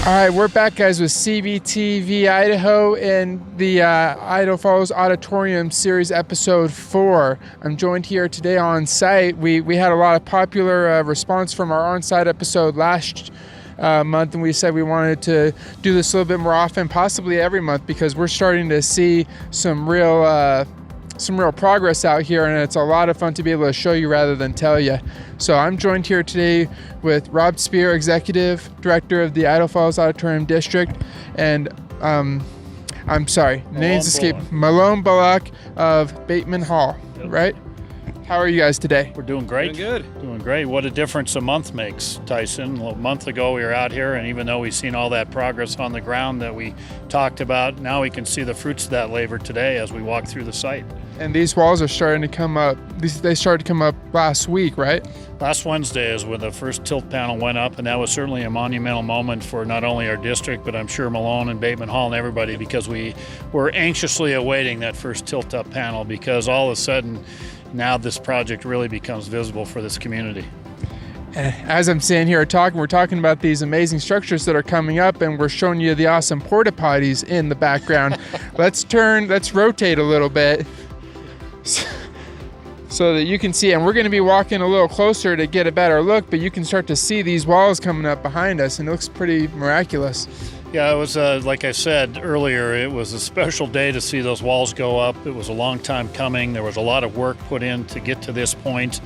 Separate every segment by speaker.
Speaker 1: All right, we're back, guys, with CBTV Idaho in the Idaho Falls Auditorium Series Episode 4. I'm joined here today on site. We had a lot of popular response from our on-site episode last month, and we said we wanted to do this a little bit more often, possibly every month, because we're starting to see some real progress out here, and it's a lot of fun to be able to show you rather than tell you. So I'm joined here today with Rob Spear, Executive Director of the Idaho Falls Auditorium District, and I'm sorry, names escape, Malone Bullock of Bateman Hall, right? How are you guys today?
Speaker 2: We're doing great.
Speaker 3: Doing good.
Speaker 2: Doing great. What a difference a month makes, Tyson. A month ago we were out here, and even though we've seen all that progress on the ground that we talked about, now we can see the fruits of that labor today as we walk through the site.
Speaker 1: And these walls are starting to come up. They started to come up last week, right?
Speaker 2: Last Wednesday is when the first tilt panel went up, and that was certainly a monumental moment for not only our district, but I'm sure Malone and Bateman Hall and everybody, because we were anxiously awaiting that first tilt up panel, because all of a sudden now this project really becomes visible for this community.
Speaker 1: As I'm sitting here talking, we're talking about these amazing structures that are coming up, and we're showing you the awesome porta potties in the background. Let's rotate a little bit so that you can see, and we're going to be walking a little closer to get a better look, but you can start to see these walls coming up behind us, and it looks pretty miraculous.
Speaker 2: Yeah, it was, like I said earlier, it was a special day to see those walls go up. It was a long time coming. There was a lot of work put in to get to this point.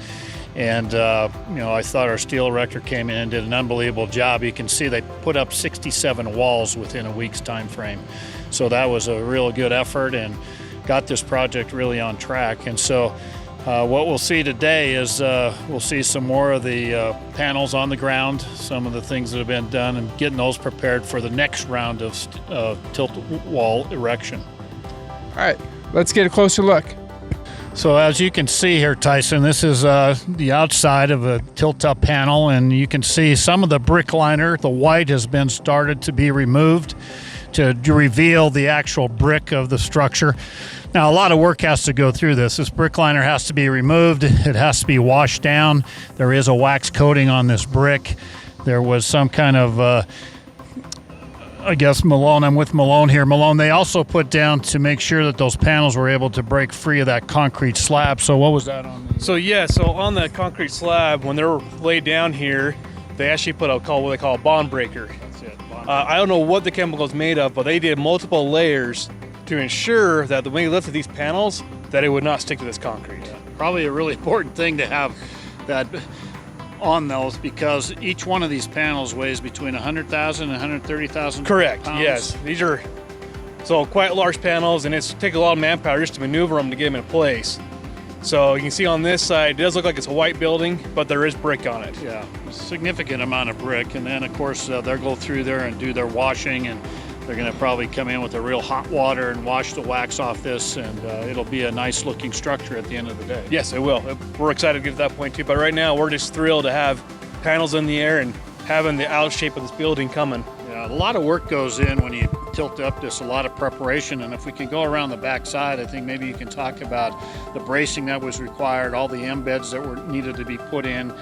Speaker 2: And, I thought our steel erector came in and did an unbelievable job. You can see they put up 67 walls within a week's time frame. So that was a real good effort and got this project really on track. And so what we'll see today is we'll see some more of the panels on the ground, some of the things that have been done, and getting those prepared for the next round of tilt wall erection.
Speaker 1: All right, let's get a closer look.
Speaker 2: So as you can see here, Tyson, this is the outside of a tilt-up panel, and you can see some of the brick liner, the white, has been started to be removed to reveal the actual brick of the structure. Now, a lot of work has to go through this. This brick liner has to be removed. It has to be washed down. There is a wax coating on this brick. There was some kind of I guess Malone, I'm with Malone here. Malone, they also put down to make sure that those panels were able to break free of that concrete slab. So what was that on?
Speaker 3: So on that concrete slab, when they're laid down here, they actually put what they call a bond breaker.
Speaker 2: That's it.
Speaker 3: I don't know what the chemical is made of, but they did multiple layers to ensure that when we lifted these panels, that it would not stick to this concrete.
Speaker 2: Yeah. Probably a really important thing to have that on those, because each one of these panels weighs between 100,000 and 130,000
Speaker 3: Correct,
Speaker 2: pounds.
Speaker 3: yes. These are quite large panels, and it's take a lot of manpower just to maneuver them to get them in place. So you can see on this side, it does look like it's a white building, but there is brick on it.
Speaker 2: Yeah, a significant amount of brick. And then, of course, they'll go through there and do their washing, and they're going to probably come in with a real hot water and wash the wax off this, and it'll be a nice looking structure at the end of the day.
Speaker 3: Yes, it will. We're excited to get to that point too, but right now we're just thrilled to have panels in the air and having the out shape of this building coming.
Speaker 2: Yeah, a lot of work goes in when you tilt up this, a lot of preparation, and if we can go around the back side, I think maybe you can talk about the bracing that was required, all the embeds that were needed to be put in.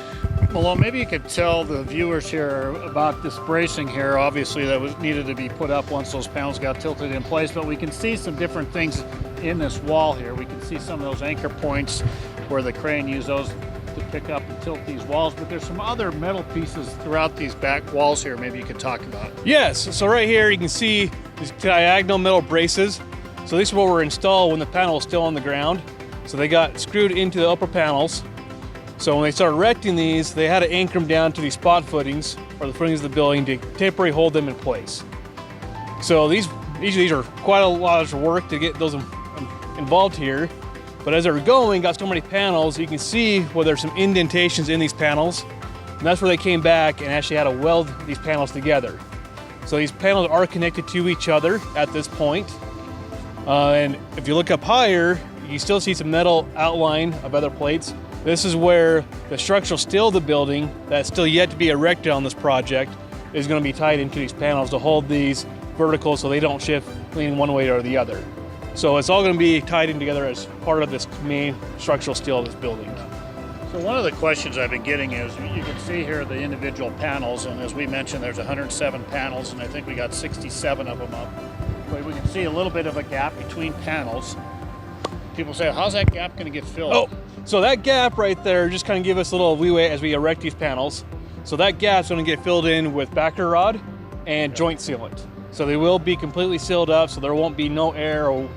Speaker 2: Malone, maybe you could tell the viewers here about this bracing here, obviously that was needed to be put up once those panels got tilted in place, but we can see some different things in this wall here. We can see some of those anchor points where the crane used those to pick up and tilt these walls, but there's some other metal pieces throughout these back walls here maybe you could talk about.
Speaker 3: Yes, so right here you can see these diagonal metal braces. So these are what were installed when the panel was still on the ground. So they got screwed into the upper panels. So when they started erecting these, they had to anchor them down to these spot footings, or the footings of the building, to temporarily hold them in place. So these are quite a lot of work to get those involved here. But as they were going, got so many panels, you can see where there's some indentations in these panels. And that's where they came back and actually had to weld these panels together. So these panels are connected to each other at this point. And if you look up higher, you still see some metal outline of other plates. This is where the structural steel of the building that's still yet to be erected on this project is going to be tied into these panels to hold these vertical so they don't shift leaning one way or the other. So it's all going to be tied in together as part of this main structural steel of this building.
Speaker 2: So one of the questions I've been getting is, you can see here the individual panels, and as we mentioned, there's 107 panels, and I think we got 67 of them up. But we can see a little bit of a gap between panels. People say, how's that gap going to get filled?
Speaker 3: Oh, so that gap right there just kind of give us a little leeway as we erect these panels. So that gap's going to get filled in with backer rod and joint sealant. So they will be completely sealed up, so there won't be no air or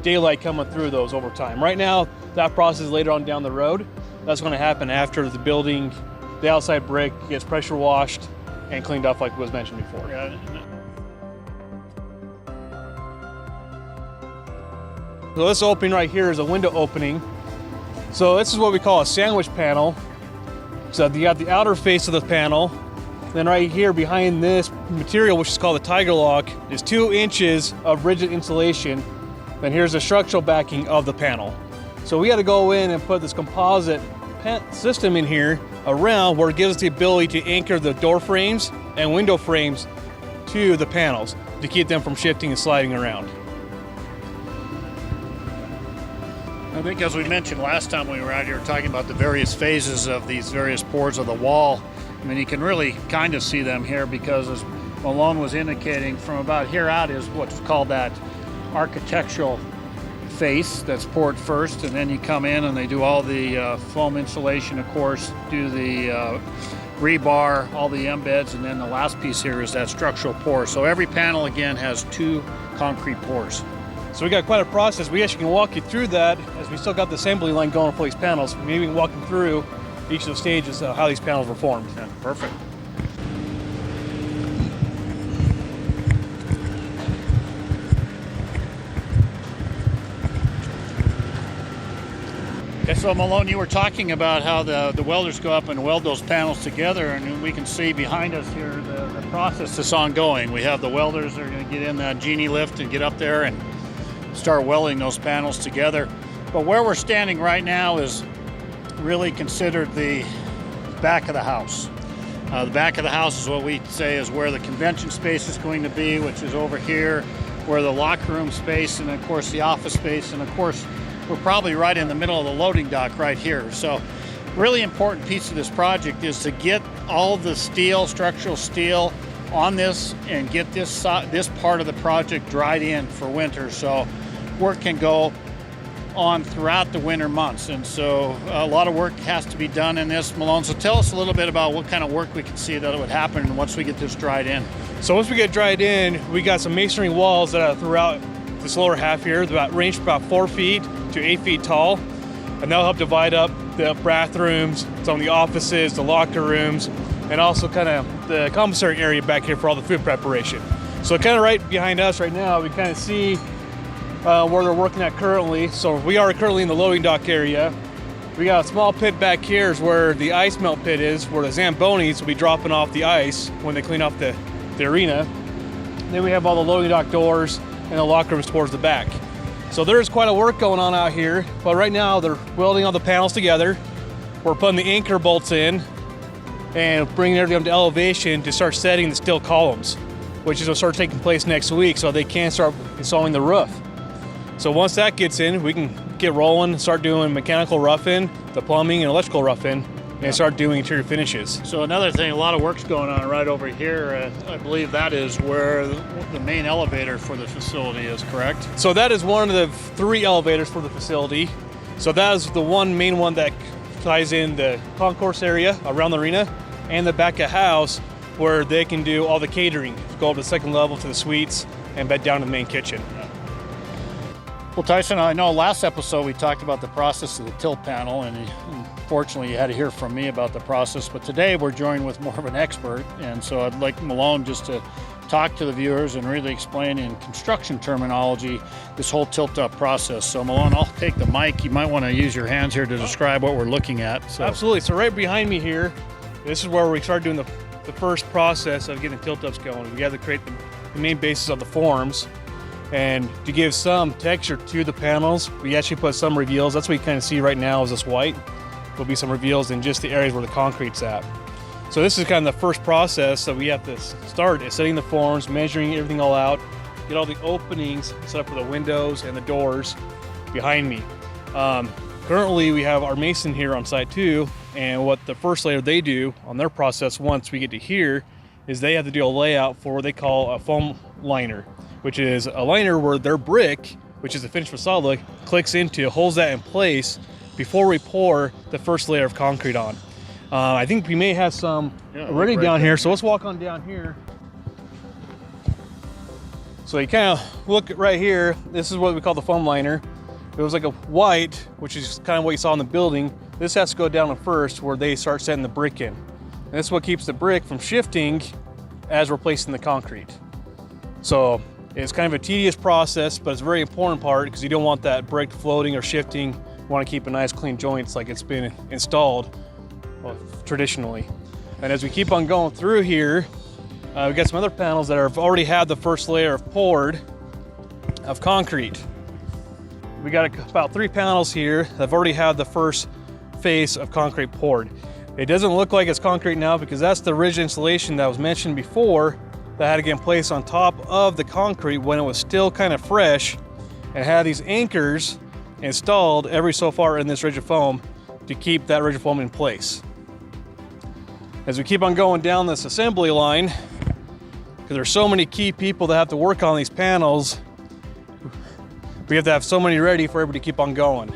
Speaker 3: daylight coming through those over time. Right now, that process is later on down the road. That's going to happen after the building, the outside brick gets pressure washed and cleaned up like was mentioned before.
Speaker 2: Yeah.
Speaker 3: So this opening right here is a window opening. So this is what we call a sandwich panel. So you got the outer face of the panel. Then right here behind this material, which is called the Tiger Lock, is 2 inches of rigid insulation. Then here's the structural backing of the panel. So we got to go in and put this composite system in here around where it gives us the ability to anchor the door frames and window frames to the panels to keep them from shifting and sliding around.
Speaker 2: I think as we mentioned last time we were out here talking about the various phases of these various pours of the wall, I mean, you can really kind of see them here because, as Malone was indicating, from about here out is what's called that architectural face that's poured first, and then you come in and they do all the foam insulation, of course, do the rebar, all the embeds, and then the last piece here is that structural pour. So every panel again has 2 concrete pours.
Speaker 3: So we got quite a process. We actually can walk you through that as we still got the assembly line going for these panels. Maybe we can walk you through each of the stages of how these panels were formed.
Speaker 2: Yeah, perfect. Okay, so Malone, you were talking about how the welders go up and weld those panels together, and we can see behind us here the process is ongoing. We have the welders that are going to get in that genie lift and get up there and start welding those panels together. But where we're standing right now is really considered the back of the house. The back of the house is what we say is where the convention space is going to be, which is over here, where the locker room space, and of course the office space, and of course we're probably right in the middle of the loading dock right here. So really important piece of this project is to get all the steel, structural steel on this and get this part of the project dried in for winter, so work can go on throughout the winter months. And so a lot of work has to be done in this, Malone. So tell us a little bit about what kind of work we can see that would happen once we get this dried in.
Speaker 3: So once we get dried in, we got some masonry walls that are throughout this lower half here, range from about 4 feet to 8 feet tall, and that'll help divide up the bathrooms, some of the offices, the locker rooms, and also kind of the commissary area back here for all the food preparation. So kind of right behind us right now, we kind of see where they're working at currently. So we are currently in the loading dock area. We got a small pit back here is where the ice melt pit is, where the Zambonis will be dropping off the ice when they clean off the arena. Then we have all the loading dock doors and the locker rooms towards the back. So there's quite a work going on out here, but right now they're welding all the panels together. We're putting the anchor bolts in and bringing everything up to elevation to start setting the steel columns, which is going to start taking place next week so they can start installing the roof. So once that gets in, we can get rolling, start doing mechanical roughing, the plumbing and electrical roughing, and start doing interior finishes.
Speaker 2: So another thing, a lot of work's going on right over here. I believe that is where the main elevator for the facility is, correct?
Speaker 3: So that is one of the 3 elevators for the facility. So that is the main one that ties in the concourse area around the arena and the back of house where they can do all the catering, go up to the 2nd level to the suites and bed down to the main kitchen.
Speaker 2: Well, Tyson, I know last episode we talked about the process of the tilt panel, and unfortunately you had to hear from me about the process, but today we're joined with more of an expert, and so I'd like Malone just to talk to the viewers and really explain in construction terminology this whole tilt-up process. So Malone, I'll take the mic. You might want to use your hands here to describe what we're looking at. So.
Speaker 3: Absolutely. So right behind me here, this is where we start doing the first process of getting tilt-ups going. We have to create the main basis of the forms. And to give some texture to the panels, we actually put some reveals. That's what you kind of see right now is this white. There'll be some reveals in just the areas where the concrete's at. So this is kind of the first process that we have to start is setting the forms, measuring everything all out, get all the openings set up for the windows and the doors behind me. Currently, we have our mason here on site too, and what the first layer they do on their process once we get to here is they have to do a layout for what they call a foam liner, which is a liner where their brick, which is the finished facade look, clicks into, holds that in place before we pour the first layer of concrete on. I think we may have some already down here, so let's walk on down here. So you kind of look right here, this is what we call the foam liner. It was like a white, which is kind of what you saw in the building. This has to go down first where they start setting the brick in. And this is what keeps the brick from shifting as we're placing the concrete. So it's kind of a tedious process, but it's a very important part because you don't want that brick floating or shifting. You want to keep a nice clean joints like it's been installed traditionally. And as we keep on going through here, we've got some other panels that have already had the first layer of poured of concrete. We got about 3 panels here that have already had the first face of concrete poured. It doesn't look like it's concrete now because that's the rigid insulation that was mentioned before that had to get placed on top of the concrete when it was still kind of fresh, and had these anchors installed every so far in this rigid foam to keep that rigid foam in place. As we keep on going down this assembly line, because there's so many key people that have to work on these panels, we have to have so many ready for everybody to keep on going.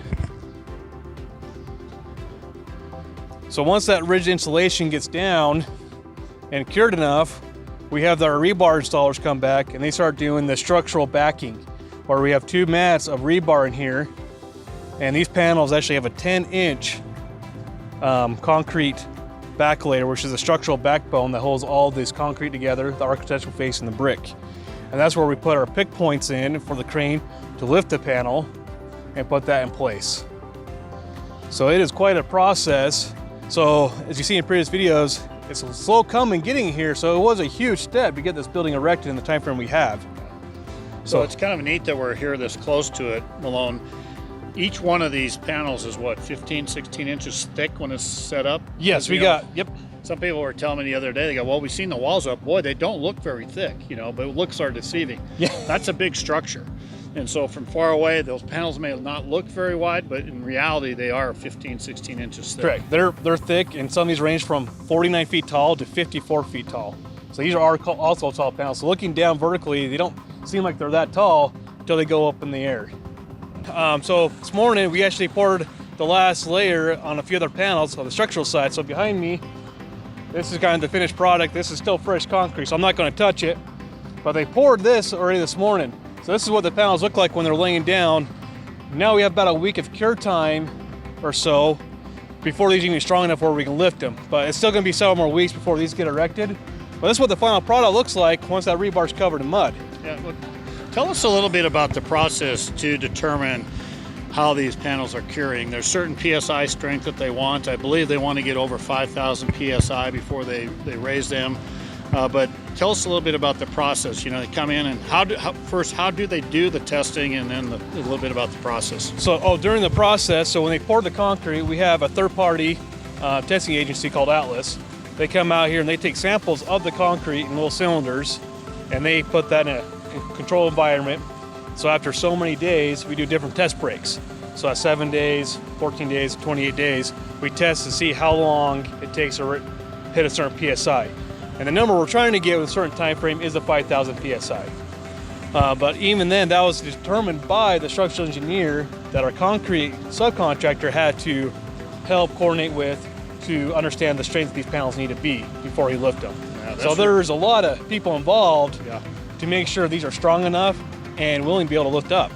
Speaker 3: So once that rigid insulation gets down and cured enough, we have our rebar installers come back and they start doing the structural backing, where we have 2 mats of rebar in here, and these panels actually have a 10-inch concrete back layer, which is a structural backbone that holds all this concrete together, the architectural face and the brick. And that's where we put our pick points in for the crane to lift the panel and put that in place. So it is quite a process. So as you see in previous videos, it's a slow coming getting here, so it was a huge step to get this building erected in the time frame we have.
Speaker 2: So it's kind of neat that we're here this close to it, Malone. Each one of these panels is what, 15, 16 inches thick when it's set up?
Speaker 3: Yes, yep.
Speaker 2: Some people were telling me the other day, they go, well, we've seen the walls up. Boy, they don't look very thick, but looks are deceiving.
Speaker 3: Yeah.
Speaker 2: That's a big structure. And so from far away, those panels may not look very wide, but in reality, they are 15, 16 inches thick.
Speaker 3: Correct. They're thick, and some of these range from 49 feet tall to 54 feet tall. So these are also tall panels. So looking down vertically, they don't seem like they're that tall until they go up in the air. So this morning, we actually poured the last layer on a few other panels on the structural side. So behind me, this is kind of the finished product. This is still fresh concrete, so I'm not going to touch it. But they poured this already this morning. So this is what the panels look like when they're laying down. Now we have about a week of cure time or so before these are even strong enough where we can lift them. But it's still going to be several more weeks before these get erected. But this is what the final product looks like once that rebar is covered in mud.
Speaker 2: Yeah, well, tell us a little bit about the process to determine how these panels are curing. There's certain PSI strength that they want. I believe they want to get over 5,000 PSI before they raise them. But tell us a little bit about the process. They come in and how do they do the testing, and then a little bit about the process.
Speaker 3: So, during the process, so when they pour the concrete, we have a third-party testing agency called Atlas. They come out here and they take samples of the concrete in little cylinders, and they put that in a controlled environment. So after so many days, we do different test breaks. So at 7 days, 14 days, 28 days, we test to see how long it takes to hit a certain PSI. And the number we're trying to get with a certain time frame is the 5,000 PSI. But even then, that was determined by the structural engineer that our concrete subcontractor had to help coordinate with to understand the strength these panels need to be before he lift them. Yeah, so there's a lot of people involved to make sure these are strong enough and willing to be able to lift up.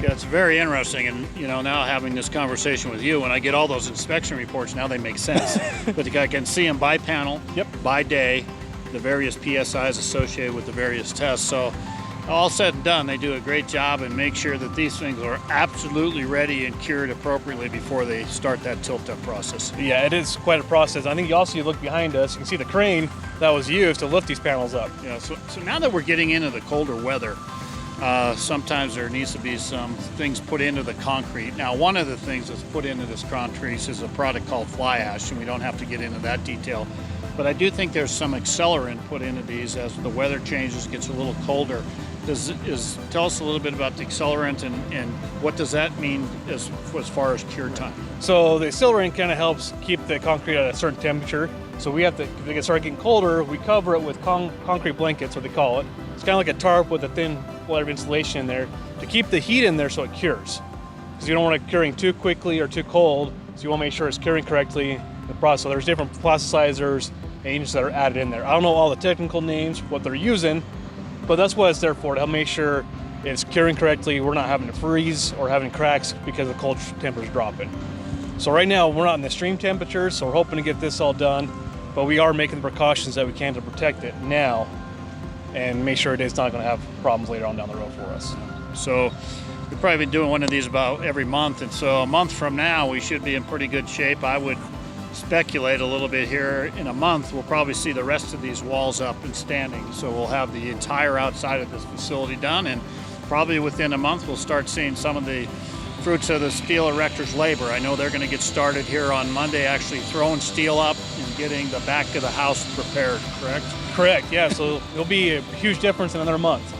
Speaker 2: Yeah, it's very interesting, and now having this conversation with you, when I get all those inspection reports, now they make sense. But I can see them by panel, by day, the various PSIs associated with the various tests. So all said and done, they do a great job and make sure that these things are absolutely ready and cured appropriately before they start that tilt-up process.
Speaker 3: Yeah, it is quite a process. I think you look behind us, you can see the crane that was used to lift these panels up.
Speaker 2: Yeah, so now that we're getting into the colder weather, sometimes there needs to be some things put into the concrete. Now, one of the things that's put into this concrete is a product called fly ash, and we don't have to get into that detail. But I do think there's some accelerant put into these as the weather changes, gets a little colder. Tell us a little bit about the accelerant and what does that mean as far as cure time?
Speaker 3: So the accelerant kind of helps keep the concrete at a certain temperature. So we have to, if it starts getting colder, we cover it with concrete blankets, what they call it. It's kind of like a tarp with a thin whatever insulation in there to keep the heat in there so it cures. Because you don't want it curing too quickly or too cold, so you want to make sure it's curing correctly in the process. So there's different plasticizers and agents that are added in there. I don't know all the technical names, what they're using, but that's what it's there for, to help make sure it's curing correctly. We're not having to freeze or having cracks because the cold temperature's dropping. So right now we're not in the extreme temperatures, so we're hoping to get this all done, but we are making the precautions that we can to protect it now and make sure it's not going to have problems later on down the road for us.
Speaker 2: So we've probably been doing one of these about every month, and so a month from now we should be in pretty good shape. I would speculate a little bit here. In a month we'll probably see the rest of these walls up and standing, so we'll have the entire outside of this facility done, and probably within a month we'll start seeing some of the fruits of the steel erectors labor. I know they're going to get started here on Monday, actually throwing steel up and getting the back of the house prepared, correct?
Speaker 3: Correct, yeah, so it'll be a huge difference in another month.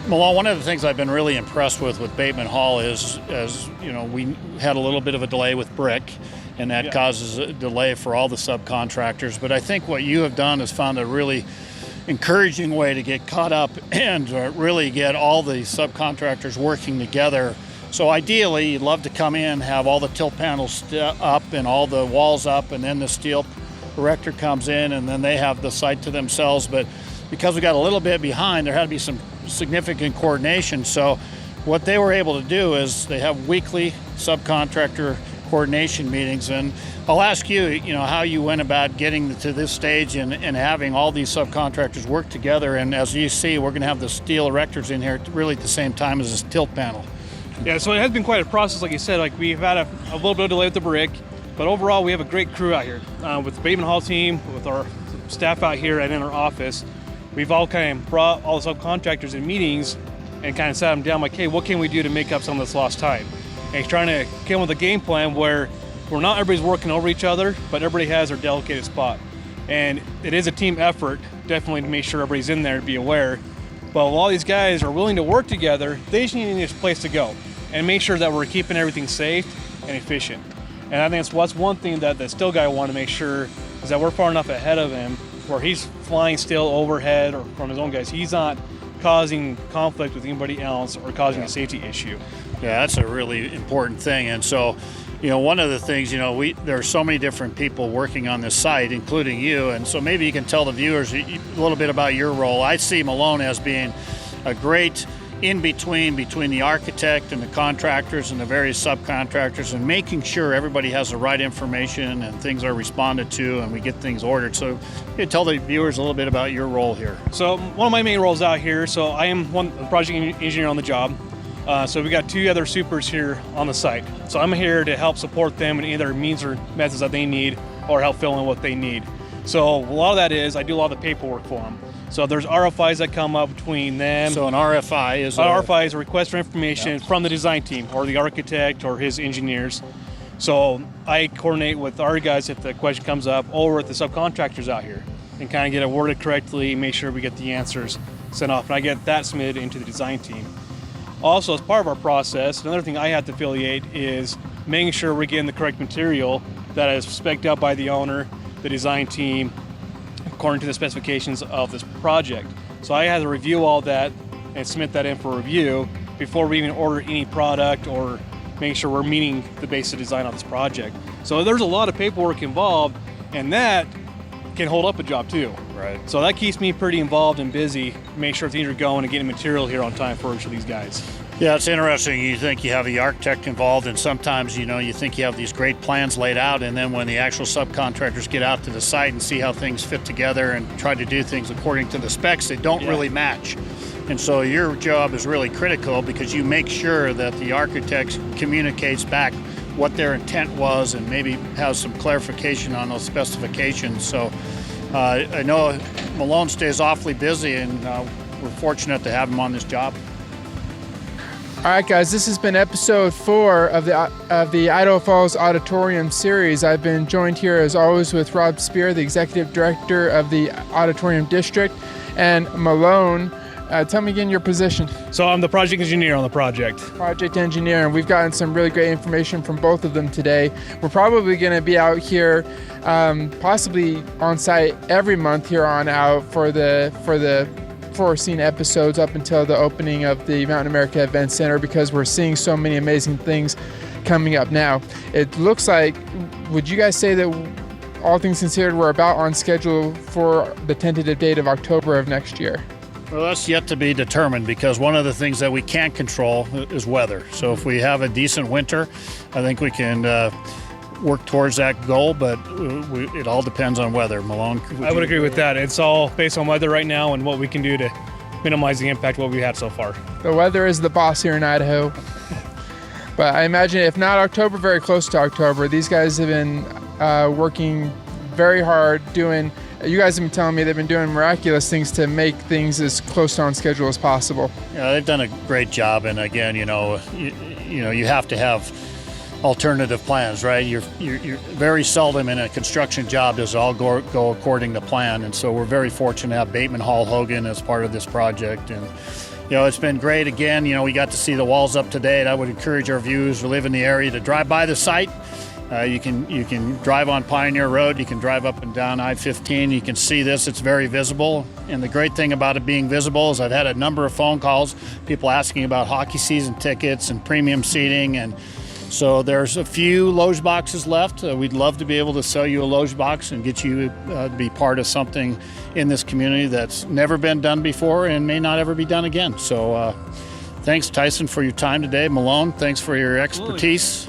Speaker 2: Malone, one of the things I've been really impressed with Bateman Hall is, as you know, we had a little bit of a delay with brick, and that causes a delay for all the subcontractors. But I think what you have done is found a really encouraging way to get caught up and really get all the subcontractors working together. So ideally, you'd love to come in, have all the tilt panels up and all the walls up, and then the steel erector comes in, and then they have the site to themselves. But because we got a little bit behind, there had to be some significant coordination. So what they were able to do is they have weekly subcontractor coordination meetings, and I'll ask you, how you went about getting to this stage and having all these subcontractors work together. And as you see, we're going to have the steel erectors in here really at the same time as this tilt panel.
Speaker 3: Yeah, so it has been quite a process, like you said. Like, we've had a little bit of delay with the brick, but overall we have a great crew out here with the Bateman Hall team, with our staff out here and in our office. We've all kind of brought all the subcontractors in meetings and kind of sat them down like, hey, what can we do to make up some of this lost time? And trying to come up with a game plan where not everybody's working over each other, but everybody has their dedicated spot. And it is a team effort, definitely, to make sure everybody's in there to be aware. But while these guys are willing to work together, they just need a place to go and make sure that we're keeping everything safe and efficient. And I think that's one thing that the steel guy wanted to make sure is that we're far enough ahead of him where he's flying steel overhead or from his own guys. He's not causing conflict with anybody else or causing a safety issue.
Speaker 2: Yeah, that's a really important thing. And so, one of the things, there are so many different people working on this site, including you. And so maybe you can tell the viewers a little bit about your role. I see Malone as being a great between the architect and the contractors and the various subcontractors, and making sure everybody has the right information and things are responded to and we get things ordered. So you tell the viewers a little bit about your role here.
Speaker 3: So one of my main roles out here, so I am one project engineer on the job. So we got two other supers here on the site. So I'm here to help support them in either means or methods that they need or help fill in what they need. So a lot of that is I do a lot of the paperwork for them. So there's RFIs that come up between them.
Speaker 2: So an RFI is
Speaker 3: a request for information from the design team or the architect or his engineers. So I coordinate with our guys if the question comes up, or with the subcontractors out here, and kind of get it worded correctly, make sure we get the answers sent off, and I get that submitted into the design team. Also, as part of our process, another thing I have to affiliate is making sure we're getting the correct material that is spec'd out by the owner, the design team, according to the specifications of this project. So I had to review all that and submit that in for review before we even order any product or make sure we're meeting the basic design of this project. So there's a lot of paperwork involved, and that can hold up a job too.
Speaker 2: Right.
Speaker 3: So that keeps me pretty involved and busy, make sure things are going and getting material here on time for each of these guys.
Speaker 2: Yeah, it's interesting. You think you have the architect involved, and sometimes, you think you have these great plans laid out, and then when the actual subcontractors get out to the site and see how things fit together and try to do things according to the specs, they don't really match. And so your job is really critical because you make sure that the architect communicates back what their intent was and maybe has some clarification on those specifications. So I know Malone stays awfully busy, and we're fortunate to have him on this job.
Speaker 1: All right, guys, this has been episode 4 of the Idaho Falls Auditorium series. I've been joined here, as always, with Rob Spear, the Executive Director of the Auditorium District, and Malone Tell me again your position.
Speaker 3: So I'm the project engineer on the project.
Speaker 1: Project engineer, and we've gotten some really great information from both of them today. We're probably going to be out here, possibly on site every month here on out for the foreseen episodes up until the opening of the Mountain America Event Center, because we're seeing so many amazing things coming up now. It looks like, would you guys say that all things considered, we're about on schedule for the tentative date of October of next year?
Speaker 2: Well, that's yet to be determined, because one of the things that we can't control is weather. So if we have a decent winter, I think we can work towards that goal, but it all depends on weather. Malone?
Speaker 3: I would agree with that. It's all based on weather right now and what we can do to minimize the impact of what we had so far.
Speaker 1: The weather is the boss here in Idaho. But I imagine if not October, very close to October. These guys have been working very hard, you guys have been telling me they've been doing miraculous things to make things as close to on schedule as possible.
Speaker 2: Yeah, they've done a great job, and again, you have to have alternative plans, right? You're very seldom in a construction job does it all go according to plan, and so we're very fortunate to have Bateman Hall Hogan as part of this project, and it's been great. Again, we got to see the walls up to date. I would encourage our viewers who live in the area to drive by the site. You can drive on Pioneer Road, you can drive up and down I-15, you can see this, it's very visible. And the great thing about it being visible is I've had a number of phone calls, people asking about hockey season tickets and premium seating, and so there's a few loge boxes left. We'd love to be able to sell you a loge box and get you to be part of something in this community that's never been done before and may not ever be done again. So thanks, Tyson, for your time today. Malone, thanks for your expertise.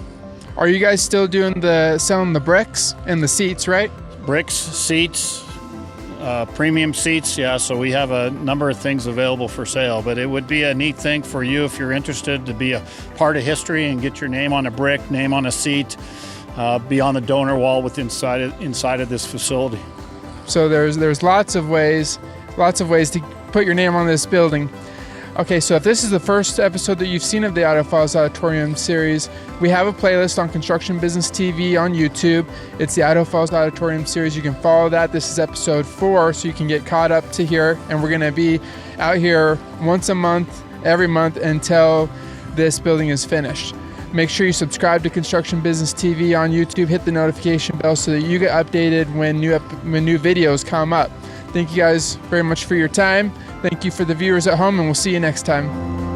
Speaker 1: Are you guys still doing selling the bricks and the seats, right?
Speaker 2: Bricks, seats, premium seats, yeah. So we have a number of things available for sale, but it would be a neat thing for you if you're interested to be a part of history and get your name on a brick, name on a seat, be on the donor wall inside of this facility.
Speaker 1: So there's lots of ways to put your name on this building. Okay, so if this is the first episode that you've seen of the Idaho Falls Auditorium series, we have a playlist on Construction Business TV on YouTube. It's the Idaho Falls Auditorium series. You can follow that. This is episode 4, so you can get caught up to here. And we're going to be out here once a month, every month, until this building is finished. Make sure you subscribe to Construction Business TV on YouTube. Hit the notification bell so that you get updated when new videos come up. Thank you guys very much for your time. Thank you for the viewers at home, and we'll see you next time.